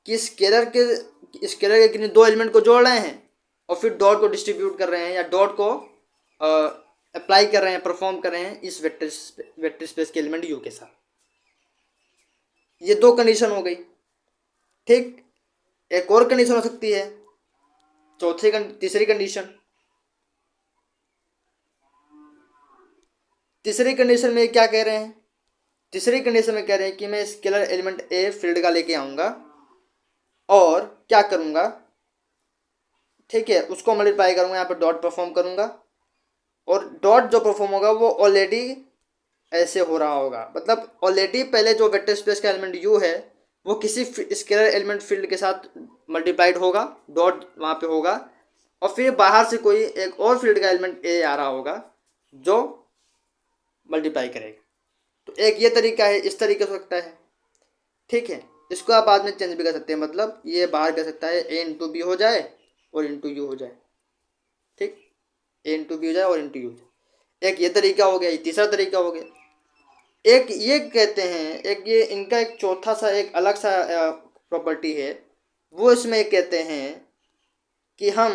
कि स्केलर के किन्हीं दो एलिमेंट को जोड़ रहे हैं और फिर डॉट को डिस्ट्रीब्यूट कर रहे हैं, या डॉट को अप्लाई कर रहे हैं, परफॉर्म कर रहे हैं इस वेक्टर स्पेस के एलिमेंट यू के साथ। ये दो कंडीशन हो गई, ठीक। एक और कंडीशन हो सकती है, तीसरी कंडीशन, तीसरी कंडीशन में क्या कह रहे हैं? तीसरी कंडीशन में कह रहे हैं कि मैं स्केलर एलिमेंट ए फील्ड का लेके आऊँगा और क्या करूँगा, ठीक है, उसको मल्टीप्लाई करूँगा, यहाँ पर डॉट परफॉर्म करूँगा, और डॉट जो परफॉर्म होगा वो ऑलरेडी ऐसे हो रहा होगा, मतलब ऑलरेडी पहले जो वेक्टर स्पेस का एलिमेंट यू है वो किसी स्केलर एलिमेंट फील्ड के साथ मल्टीप्लाइड होगा, डॉट वहाँ पे होगा, और फिर बाहर से कोई एक और फील्ड का एलिमेंट ए आ रहा होगा जो मल्टीप्लाई करेगा। तो एक ये तरीका है, इस तरीके से हो सकता है, ठीक है। इसको आप बाद में चेंज भी कर सकते हैं, मतलब ये बाहर कर सकता है ए इंटू बी हो जाए और इंटू यू हो जाए, ठीक, ए इंटू बी हो जाए और इंटू यू हो जाए। एक ये तरीका हो गया, ये तीसरा तरीका हो गया। एक ये कहते हैं, एक ये इनका एक चौथा सा एक अलग सा प्रॉपर्टी है, वो इसमें कहते हैं कि हम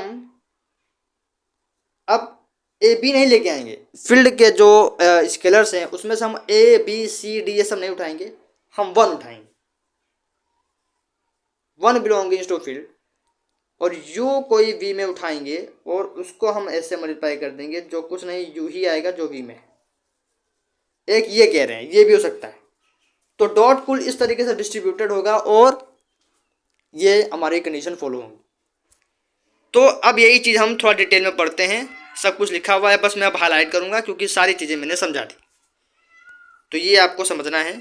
अब ए बी नहीं लेके आएंगे, फील्ड के जो स्केलर्स हैं उसमें से हम ए बी सी डी ये सब नहीं उठाएंगे, हम वन उठाएंगे, वन बिलोंगिंग्स टू फील्ड, और यू कोई वी में उठाएंगे और उसको हम ऐसे मल्टीप्लाई कर देंगे, जो कुछ नहीं यू ही आएगा जो वी में है। एक ये कह रहे हैं, ये भी हो सकता है। तो डॉट कुल इस तरीके से डिस्ट्रीब्यूटेड होगा और ये हमारी कंडीशन फॉलो होंगी। तो अब यही चीज़ हम थोड़ा डिटेल में पढ़ते हैं, सब कुछ लिखा हुआ है, बस मैं अब हाईलाइट करूँगा क्योंकि सारी चीज़ें मैंने समझा दी। तो ये आपको समझना है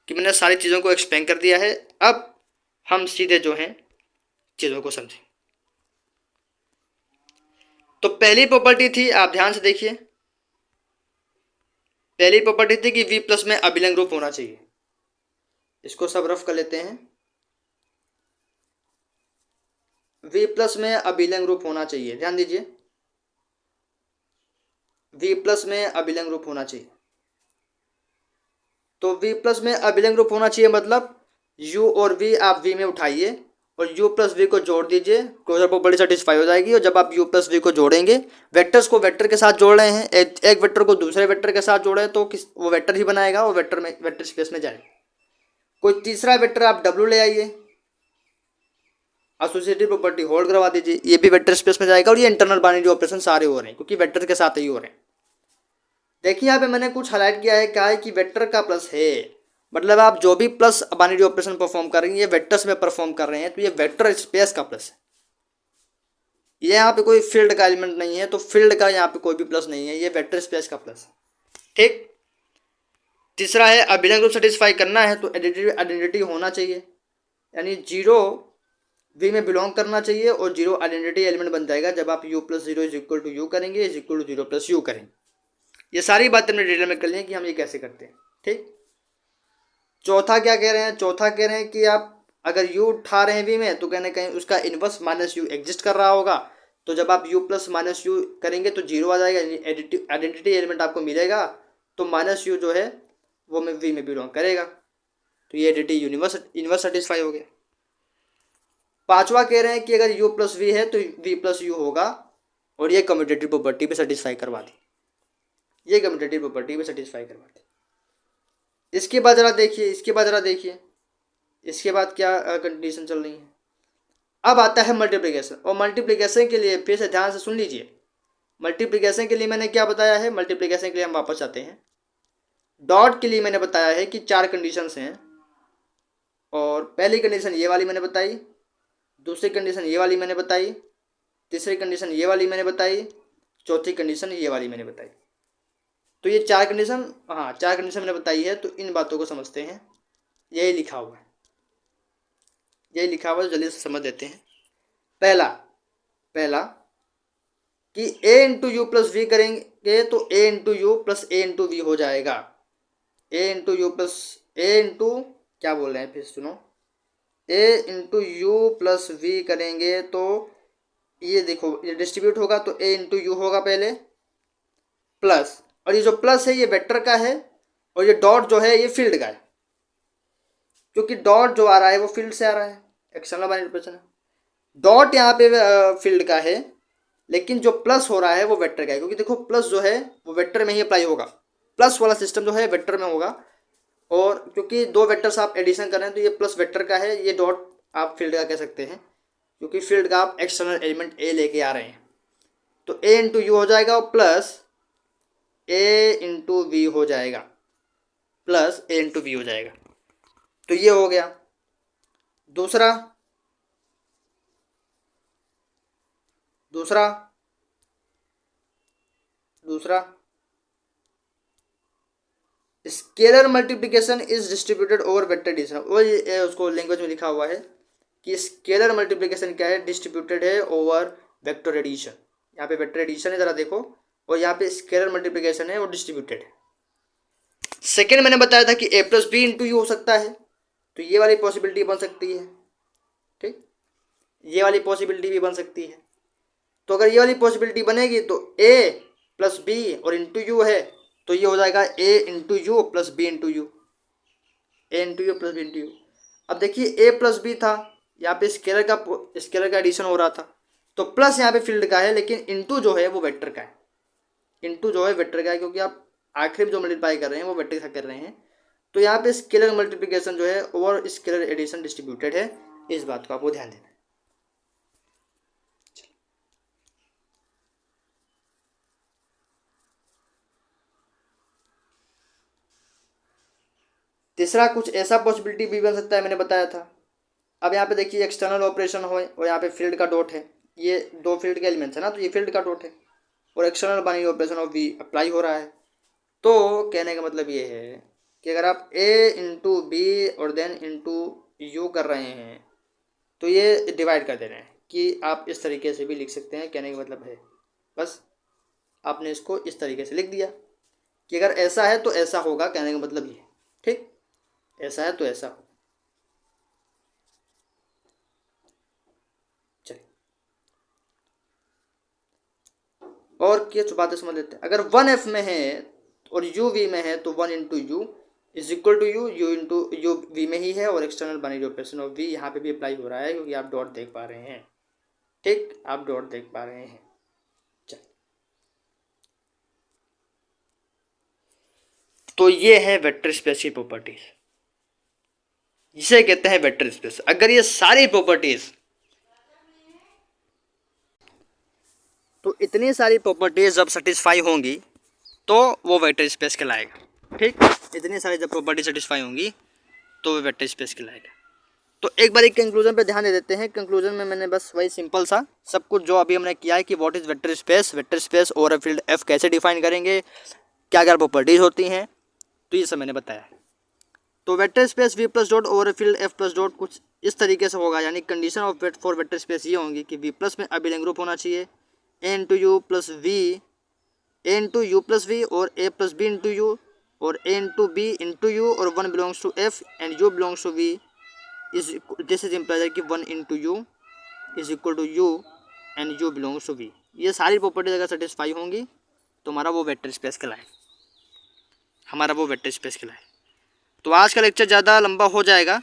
कि मैंने सारी चीज़ों को एक्सप्लेन कर दिया है। अब हम सीधे जो हैं चीज़ों को समझें। तो पहली प्रॉपर्टी थी, आप ध्यान से देखिए, पहली प्रॉपर्टी थी कि वी प्लस में अभिलंग रूप होना चाहिए। इसको सब रफ कर लेते हैं। वी प्लस में अभिलंग रूप होना चाहिए, ध्यान दीजिए, वी प्लस में अभिलंग रूप होना चाहिए। तो वी प्लस में अभिलंग रूप होना चाहिए मतलब u और v आप v में उठाइए और u प्लस वी को जोड़ दीजिए, क्लोजर प्रॉपर्टी सेटिस्फाई हो जाएगी। और जब आप u प्लस वी को जोड़ेंगे, वेक्टर्स को वेक्टर के साथ जोड़ रहे हैं, एक वेक्टर को दूसरे वेक्टर के साथ जोड़े तो वो वेक्टर ही बनाएगा, वो वेक्टर में वेक्टर स्पेस में जाएगा। कोई तीसरा वेक्टर आप w ले आइए, एसोसिएटिव प्रॉपर्टी होल्ड करवा दीजिए, ये भी वेक्टर स्पेस में जाएगा। और ये इंटरनल बाइनरी ऑपरेशन सारे हो रहे हैं क्योंकि वेक्टर के साथ ही हो रहे हैं। देखिए यहाँ पे मैंने कुछ हाईलाइट किया है, क्या है कि वेक्टर का प्लस है, मतलब आप जो भी प्लस बाइनरी ऑपरेशन परफॉर्म कर रही हैं ये वेक्टर्स में परफॉर्म कर रहे हैं, तो ये वेक्टर स्पेस का प्लस है। ये यहाँ पे कोई फील्ड का एलिमेंट नहीं है, तो फील्ड का यहाँ पे कोई भी प्लस नहीं है, ये वेक्टर स्पेस का प्लस है। ठीक। तीसरा है अभिलंग रूप सेटिस्फाई करना है तो आइडेंटिटी होना चाहिए, यानी 0 वी में बिलोंग करना चाहिए और 0 आइडेंटिटी एलिमेंट बन जाएगा जब आप u plus 0 is equal to U करेंगे, is equal to 0 plus U करेंगे। ये सारी बातें हमने डिटेल में कर ली कि हम ये कैसे करते हैं। ठीक। चौथा क्या कह रहे हैं, चौथा कह रहे हैं कि आप अगर u उठा रहे हैं v में तो कहीं कहीं उसका इनवर्स माइनस यू एग्जिस्ट कर रहा होगा, तो जब आप u प्लस माइनस यू करेंगे तो 0 आ जाएगा, आइडेंटिटी एलिमेंट आपको मिलेगा, तो माइनस यू जो है वो में v में बिलोंग करेगा, तो ये आइडेंटिटी इनवर्स सेटिस्फाई हो गया। पांचवा कह रहे हैं कि अगर u प्लस वी है तो v प्लस यू होगा, और ये कम्यूटेटिव प्रॉपर्टी पे सेटिस्फाई करवा दी, ये कम्यूटेटिव प्रॉपर्टी पे सेटिस्फाई करवा दी। इसके बाद जरा देखिए, इसके बाद क्या कंडीशन चल रही है। अब आता है मल्टीप्लिकेशन, और मल्टीप्लिकेशन के लिए फिर से ध्यान से सुन लीजिए। मल्टीप्लिकेशन के लिए मैंने क्या बताया है, मल्टीप्लिकेशन के लिए हम वापस आते हैं। डॉट के लिए मैंने बताया है कि 4 कंडीशंस हैं, और पहली कंडीशन ये वाली मैंने बताई, दूसरी कंडीशन ये वाली मैंने बताई, तीसरी कंडीशन ये वाली मैंने बताई, चौथी कंडीशन ये वाली मैंने बताई। तो ये 4 कंडीशन, हाँ 4 कंडीशन मैंने बताई है। तो इन बातों को समझते हैं, यही लिखा हुआ है, यही लिखा हुआ है, जल्दी से समझ देते हैं। पहला कि a into you plus v करेंगे तो a into you plus a into v हो जाएगा। a into you plus a into क्या बोल रहे हैं, फिर सुनो, a into you plus v करेंगे तो ये देखो ये डिस्ट्रीब्यूट होगा, तो a इंटू यू होगा पहले प्लस, और ये जो प्लस है ये वेक्टर का है, और ये डॉट जो है ये फील्ड का है, क्योंकि डॉट जो आ रहा है वो फील्ड से आ रहा है, एक्सटर्नल बाइनरी ऑपरेशन है। डॉट यहाँ पे फील्ड का है, लेकिन जो प्लस हो रहा है वो वेक्टर का है, क्योंकि देखो प्लस जो है वो वेक्टर में ही अप्लाई होगा, प्लस वाला सिस्टम जो है वेक्टर में होगा। और क्योंकि 2 वेक्टर्स आप एडिशन कर रहे हैं तो ये प्लस वेक्टर का है, ये डॉट आप फील्ड का कह सकते हैं, क्योंकि फील्ड का आप एक्सटर्नल एलिमेंट ए लेके आ रहे हैं। तो ए इंटू यू हो जाएगा और प्लस ए इंटू वी हो जाएगा, प्लस ए इंटू वी हो जाएगा। तो ये हो गया। दूसरा scalar multiplication is distributed over vector addition, वो ये उसको लैंग्वेज में लिखा हुआ है कि स्केलर मल्टीप्लिकेशन क्या है, डिस्ट्रीब्यूटेड है ओवर वेक्टर एडिशन। यहाँ पे वेक्टर एडिशन है, जरा देखो, और यहाँ पे स्केलर मल्टीप्लिकेशन है वो डिस्ट्रीब्यूटेड है। सेकेंड मैंने बताया था कि a plus B into u हो सकता है, तो ये वाली पॉसिबिलिटी बन सकती है। ठीक, ये वाली पॉसिबिलिटी भी बन सकती है। तो अगर ये वाली पॉसिबिलिटी बनेगी तो a प्लस बी और इंटू यू है, तो ये हो जाएगा a into you plus B into u, a into you plus B into u. अब देखिए a प्लस बी था, यहाँ पे स्केलर का एडिशन हो रहा था, तो प्लस यहाँ पे फील्ड का है, लेकिन इंटू जो है वो वेक्टर का है, इंटू जो है वेक्टर का है, क्योंकि आप आखिर में जो मल्टीप्लाई कर रहे हैं वो वेक्टर का कर रहे हैं। तो यहाँ पे स्केलर मल्टीप्लिकेशन जो है ओवर स्केलर एडिशन डिस्ट्रीब्यूटेड है, इस बात को आपको ध्यान देना है। तीसरा कुछ ऐसा पॉसिबिलिटी भी बन सकता है, मैंने बताया था। अब यहाँ पे देखिए एक्सटर्नल ऑपरेशन हो और यहाँ पे फील्ड का डॉट है, ये 2 फील्ड के एलिमेंट्स है ना, तो ये फील्ड का डॉट है, और external binary operation of V apply हो रहा है। तो कहने का मतलब ये है कि अगर आप a इंटू बी और देन इंटू यू कर रहे हैं तो ये डिवाइड कर दे रहे हैं, कि आप इस तरीके से भी लिख सकते हैं। कहने का मतलब है बस आपने इसको इस तरीके से लिख दिया कि अगर ऐसा है तो ऐसा होगा, कहने का मतलब ये, ठीक, ऐसा है तो ऐसा होगा। चलिए और कुछ बातें समझ लेते हैं। अगर 1F में है और यू वी में है तो 1 × U is equal to u into u V में ही है, और external binary operation of V यहाँ पे भी अप्लाई हो रहा है, क्योंकि आप डॉट देख पा रहे हैं, ठीक, आप डॉट देख पा रहे हैं। चल, तो ये है वेक्टर स्पेस की प्रॉपर्टीज, जिसे कहते हैं वेक्टर स्पेस। अगर ये सारी प्रॉपर्टीज, तो इतनी सारी प्रॉपर्टीज जब सेटिस्फाई होंगी तो वो वेक्टर स्पेस कहलाएगा, ठीक, इतनी सारी जब प्रॉपर्टी सेटिस्फाई होंगी तो वो वेक्टर स्पेस कहलाएगा। तो एक बार एक कंक्लूजन पे ध्यान दे देते हैं। कंक्लूजन में मैंने बस वही सिंपल सा सब कुछ जो अभी हमने किया है कि what is vector space over a field F कैसे डिफाइन करेंगे, क्या क्या प्रॉपर्टीज होती हैं, तो ये सब मैंने बताया है। तो vector space V plus dot over a field F plus dot कुछ इस तरीके से होगा, यानी condition of for vector space ये होंगी कि वी प्लस में अबिलियन ग्रुप होना चाहिए, A into you plus V, A into you plus V और A plus B into U, और A into B into U, और 1 belongs to F and you belongs to V is, this is implies कि 1 × u is equal to u and you belongs to V. ये सारी properties अगर satisfy होंगी तो हमारा वो वेक्टर स्पेस कहलाए, हमारा वो वेक्टर स्पेस कहलाए। तो आज का लेक्चर ज़्यादा लंबा हो जाएगा,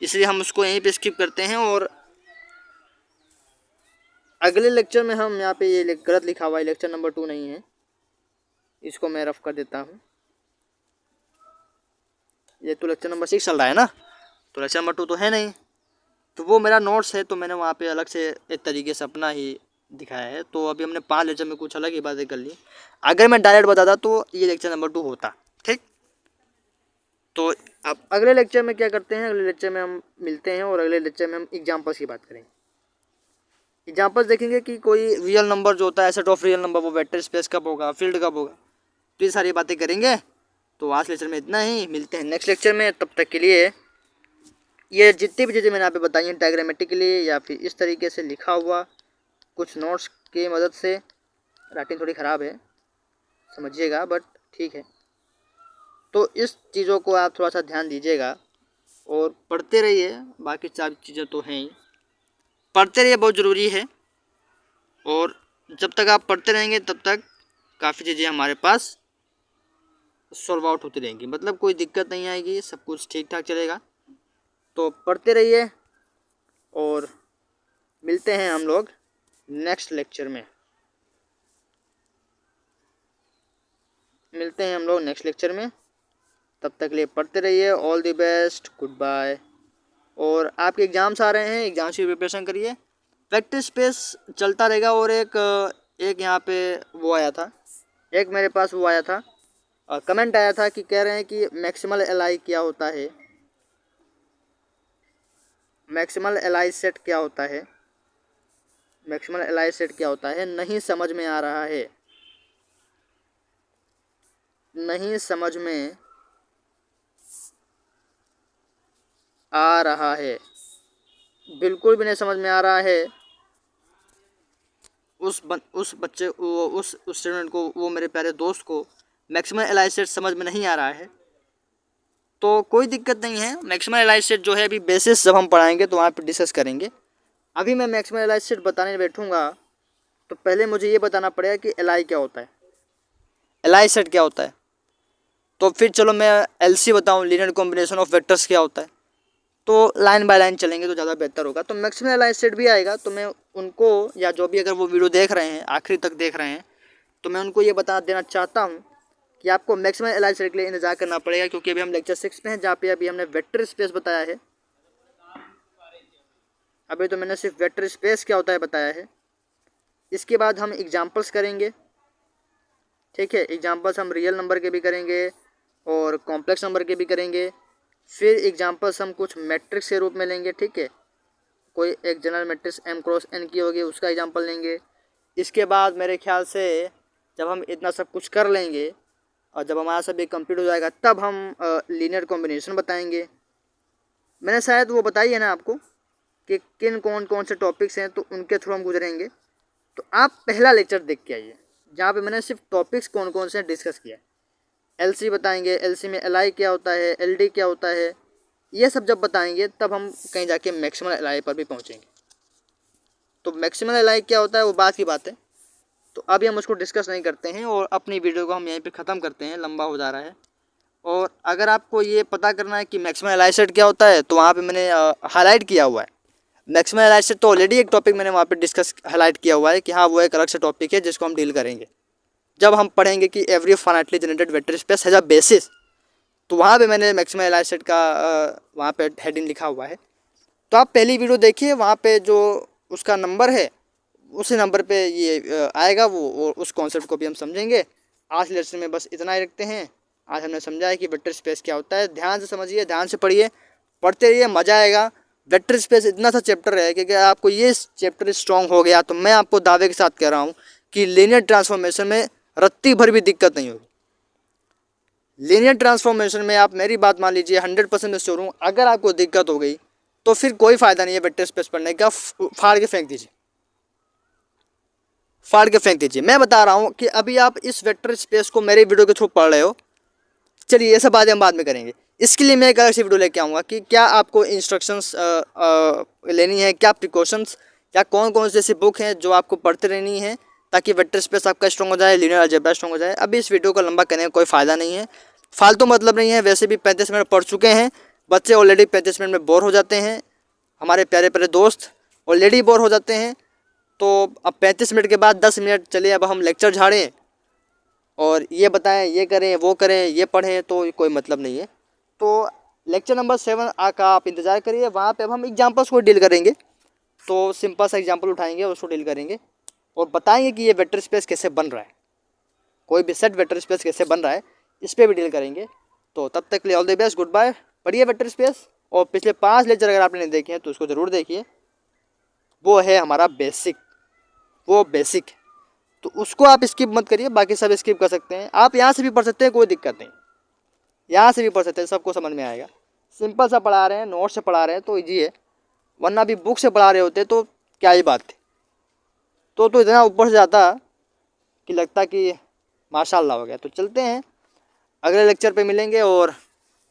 इसलिए हम उसको यहीं पे स्किप करते हैं, और अगले लेक्चर में हम यहाँ पे ये गलत लिखा हुआ है, लेक्चर नंबर 2 नहीं है, इसको मैं रफ कर देता हूँ। ये तो लेक्चर नंबर 6 चल रहा है ना, तो लेक्चर नंबर 2 तो है नहीं, तो वो मेरा नोट्स है, तो मैंने वहाँ पे अलग से एक तरीके से अपना ही दिखाया है। तो अभी हमने 5 लेक्चर में कुछ अलग ही बातें कर ली। अगर मैं डायरेक्ट बताता तो ये लेक्चर नंबर 2 होता, ठीक। तो अब अगले लेक्चर में क्या करते हैं, अगले लेक्चर में हम मिलते हैं और अगले लेक्चर में हम एग्जाम्पल्स की बात करेंगे। एग्जाम्पल्स देखेंगे कि कोई रियल नंबर जो होता है, सेट ऑफ रियल नंबर, वो वेक्टर स्पेस कब होगा, फील्ड कब होगा, तो ये सारी बातें करेंगे। तो आज लेक्चर में इतना ही, मिलते हैं नेक्स्ट लेक्चर में। तब तक के लिए ये जितनी भी चीज़ें मैंने यहाँ पे बताई हैं डायग्रामेटिकली या फिर इस तरीके से लिखा हुआ कुछ नोट्स की मदद से, राइटिंग थोड़ी ख़राब है समझिएगा, बट ठीक है। तो इस चीज़ों को आप थोड़ा सा ध्यान दीजिएगा और पढ़ते रहिए। बाकी 4 चीज़ें तो हैं ही, पढ़ते रहिए, बहुत ज़रूरी है। और जब तक आप पढ़ते रहेंगे तब तक काफ़ी चीज़ें हमारे पास सॉल्व आउट होती रहेंगी, मतलब कोई दिक्कत नहीं आएगी, सब कुछ ठीक ठाक चलेगा। तो पढ़ते रहिए और मिलते हैं हम लोग नेक्स्ट लेक्चर में, मिलते हैं हम लोग नेक्स्ट लेक्चर में। तब तक के लिए पढ़ते रहिए। All the best, good bye. और आपके एग्ज़ाम्स आ रहे हैं, एग्ज़ाम्स की प्रिपरेशन करिए। वेक्टर स्पेस चलता रहेगा। और एक यहाँ पे वो आया था, एक मेरे पास वो आया था, कमेंट आया था कि कह रहे हैं कि मैक्सिमल एलआई क्या होता है, मैक्सिमल एलआई सेट क्या होता है, मैक्सिमल एलआई सेट क्या होता है, नहीं समझ में आ रहा है, नहीं समझ में आ रहा है, बिल्कुल भी नहीं समझ में आ रहा है। उस बच्चे उस स्टूडेंट को, वो मेरे प्यारे दोस्त को मैक्सिमल एलआई सेट समझ में नहीं आ रहा है, तो कोई दिक्कत नहीं है। मैक्सिमल एलआई सेट जो है अभी बेसिस जब हम पढ़ाएंगे तो वहाँ पर डिस्कस करेंगे। अभी मैं मैक्सिमल एलआई सेट बताने बैठूँगा तो पहले मुझे ये बताना पड़ेगा कि एलआई क्या होता है, एलआई सेट क्या होता है, तो फिर चलो मैं एलसी बताऊँ, लीनियर कॉम्बिनेशन ऑफ वेक्टर्स क्या होता है। तो लाइन बाय लाइन चलेंगे तो ज़्यादा बेहतर होगा। तो मैक्सिमल एलआई सेट भी आएगा, तो मैं उनको, या जो भी अगर वो वीडियो देख रहे हैं, आखिरी तक देख रहे हैं, तो मैं उनको ये बता देना चाहता हूँ कि आपको मैक्सिमल एलआई सेट के लिए इंतजार करना पड़ेगा, क्योंकि अभी हम लेक्चर 6 में हैं, जहाँ पे अभी हमने वेक्टर स्पेस बताया है। अभी तो मैंने सिर्फ वेक्टर स्पेस क्या होता है बताया है। इसके बाद हम एग्जाम्पल्स करेंगे, ठीक है। एग्जाम्पल्स हम रियल नंबर के भी करेंगे और कॉम्प्लेक्स नंबर के भी करेंगे। फिर एग्जाम्पल्स हम कुछ मैट्रिक्स के रूप में लेंगे, ठीक है। कोई एक जनरल मैट्रिक्स m×n की होगी, उसका एग्जांपल लेंगे। इसके बाद मेरे ख्याल से जब हम इतना सब कुछ कर लेंगे और जब हमारा सब ये कंप्लीट हो जाएगा, तब हम लीनियर कॉम्बिनेशन बताएंगे। मैंने शायद वो बताई है ना आपको कि किन कौन कौन से टॉपिक्स हैं, तो उनके थ्रू हम गुजरेंगे। तो आप पहला लेक्चर देख के आइए, जहाँ पे मैंने सिर्फ टॉपिक्स कौन कौन से डिस्कस किया है। LC बताएंगे, LC में LI क्या होता है, LD क्या होता है, ये सब जब बताएंगे तब हम कहीं जाके मैक्सिमम LI पर भी पहुँचेंगे। तो मैक्सिमम LI क्या होता है वो बात की बात है, तो अभी हम उसको डिस्कस नहीं करते हैं और अपनी वीडियो को हम यहीं पे ख़त्म करते हैं, लंबा हो जा रहा है। और अगर आपको ये पता करना है कि मैक्सिमम LI सेट क्या होता है तो वहाँ पे मैंने हाईलाइट किया हुआ है। मैक्सिमम LI सेट तो ऑलरेडी एक टॉपिक मैंने वहाँ पे डिस्कस हाईलाइट किया हुआ है कि हाँ वो एक अलग से टॉपिक है जिसको हम डील करेंगे जब हम पढ़ेंगे कि every finitely generated vector space has a basis. तो वहाँ पे मैंने मैक्सिमम LI सेट का वहाँ पे हेडिंग लिखा हुआ है, तो आप पहली वीडियो देखिए, वहाँ पे जो उसका नंबर है उसी नंबर पे ये आएगा वो, और उस कॉन्सेप्ट को भी हम समझेंगे। आज लेक्चर में बस इतना ही रखते हैं। आज हमने समझा है कि वेक्टर स्पेस क्या होता है। ध्यान से समझिए, ध्यान से पढ़िए, पढ़ते रहिए, मज़ा आएगा। वेक्टर स्पेस इतना सा चैप्टर है कि अगर आपको ये चैप्टर स्ट्रॉन्ग हो गया तो मैं आपको दावे के साथ कह रहा हूँ कि लीनियर ट्रांसफॉर्मेशन में रत्ती भर भी दिक्कत नहीं होगी। लीनियर ट्रांसफॉर्मेशन में आप मेरी बात मान लीजिए, 100% में श्योर हूँ, अगर आपको दिक्कत हो गई तो फिर कोई फ़ायदा नहीं है वेक्टर स्पेस पढ़ने का, फाड़ के फेंक दीजिए, फाड़ के फेंक दीजिए। मैं बता रहा हूँ कि अभी आप इस वेक्टर स्पेस को मेरे वीडियो के थ्रू पढ़ रहे हो, चलिए ये सब बातें हम बाद में करेंगे। इसके लिए मैं एक अलग सी वीडियो लेके आऊँगा कि क्या आपको इंस्ट्रक्शंस लेनी है, क्या प्रिकॉशंस, या कौन कौन सी ऐसी बुक हैं जो आपको पढ़ते रहनी है ताकि वेक्टर स्पेस आपका स्ट्रॉन्ग हो जाए, लीनियर अलजेब्रा स्ट्रॉन्ग हो जाए। अभी इस वीडियो को लंबा करने का कोई फ़ायदा नहीं है, फालतू मतलब नहीं है। वैसे भी 35 मिनट पढ़ चुके हैं, बच्चे ऑलरेडी 35 मिनट में बोर हो जाते हैं, हमारे प्यारे प्यारे दोस्त ऑलरेडी बोर हो जाते हैं। तो अब 35 मिनट के बाद 10 मिनट चलिए अब हम लेक्चर झाड़ें और ये बताएं, ये करें, वो करें, ये पढ़ें, तो कोई मतलब नहीं है। तो लेक्चर नंबर 7 का आप इंतज़ार करिए, वहाँ पे अब हम एग्जाम्पल्स को डील करेंगे। तो सिंपल सा एग्जाम्पल उठाएंगे, उसको डील करेंगे और बताएंगे कि ये वेक्टर स्पेस कैसे बन रहा है, कोई भी सेट वेक्टर स्पेस कैसे बन रहा है, इस पर भी डील करेंगे। तो तब तक के लिए all the best, good bye. पढ़िए वेक्टर स्पेस, और पिछले 5 लेक्चर अगर आपने नहीं देखे हैं तो उसको ज़रूर देखिए, वो है हमारा बेसिक, वो बेसिक, तो उसको आप स्किप मत करिए, बाकी सब स्किप कर सकते हैं। आप यहाँ से भी पढ़ सकते हैं, कोई दिक्कत नहीं, यहाँ से भी पढ़ सकते हैं, सबको समझ में आएगा। सिंपल सा पढ़ा रहे हैं, नोट से पढ़ा रहे हैं तो ईजी है, वरना भी बुक से पढ़ा रहे होते तो क्या ही बात थी। तो इतना ऊपर से जाता कि लगता कि माशाल्लाह हो गया। तो चलते हैं, अगले लेक्चर पे मिलेंगे, और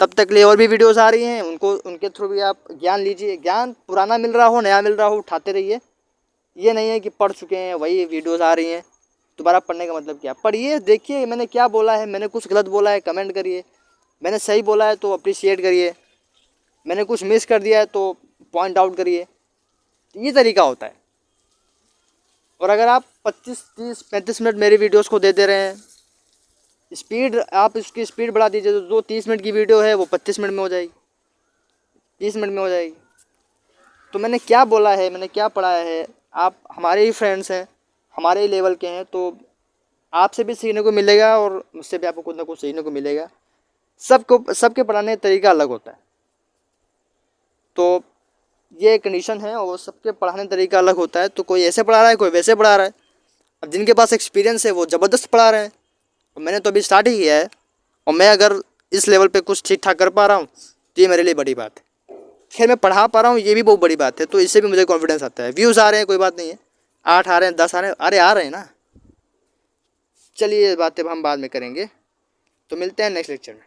तब तक लिए और भी वीडियोस आ रही हैं, उनके थ्रू भी आप ज्ञान लीजिए। ज्ञान पुराना मिल रहा हो, नया मिल रहा हो, उठाते रहिए। ये नहीं है कि पढ़ चुके हैं वही वीडियोस आ रही हैं, दोबारा पढ़ने का मतलब क्या। पढ़िए, देखिए मैंने क्या बोला है, मैंने कुछ गलत बोला है कमेंट करिए, मैंने सही बोला है तो अप्रिशिएट करिए, मैंने कुछ मिस कर दिया है तो पॉइंट आउट करिए। ये तरीका होता है। और अगर आप 25, 30, 35 मिनट मेरी वीडियोस को दे रहे हैं, स्पीड आप इसकी स्पीड बढ़ा दीजिए, तो जो 30 मिनट की वीडियो है वो 25 मिनट में हो जाएगी, 30 मिनट में हो जाएगी। तो मैंने क्या बोला है, मैंने क्या पढ़ाया है, आप हमारे ही फ्रेंड्स हैं, हमारे ही लेवल के हैं, तो आपसे भी सीखने को मिलेगा और मुझसे भी आपको कुछ ना कुछ सीखने को मिलेगा। सबके पढ़ाने का तरीका अलग होता है, तो ये कंडीशन है, और सबके पढ़ाने का तरीका अलग होता है। तो कोई ऐसे पढ़ा रहा है, कोई वैसे पढ़ा रहा है। अब जिनके पास एक्सपीरियंस है वो ज़बरदस्त पढ़ा रहे हैं, और मैंने तो अभी स्टार्ट ही किया है, और मैं अगर इस लेवल पे कुछ ठीक ठाक कर पा रहा हूँ तो ये मेरे लिए बड़ी बात है। खैर मैं पढ़ा पा रहा हूँ, ये भी बहुत बड़ी बात है, तो इससे भी मुझे कॉन्फिडेंस आता है। व्यूज़ आ रहे हैं, कोई बात नहीं है, 8 आ रहे हैं, 10 आ रहे हैं, अरे आ रहे हैं ना। चलिए ये बातें हम बाद में करेंगे, तो मिलते हैं नेक्स्ट लेक्चर में।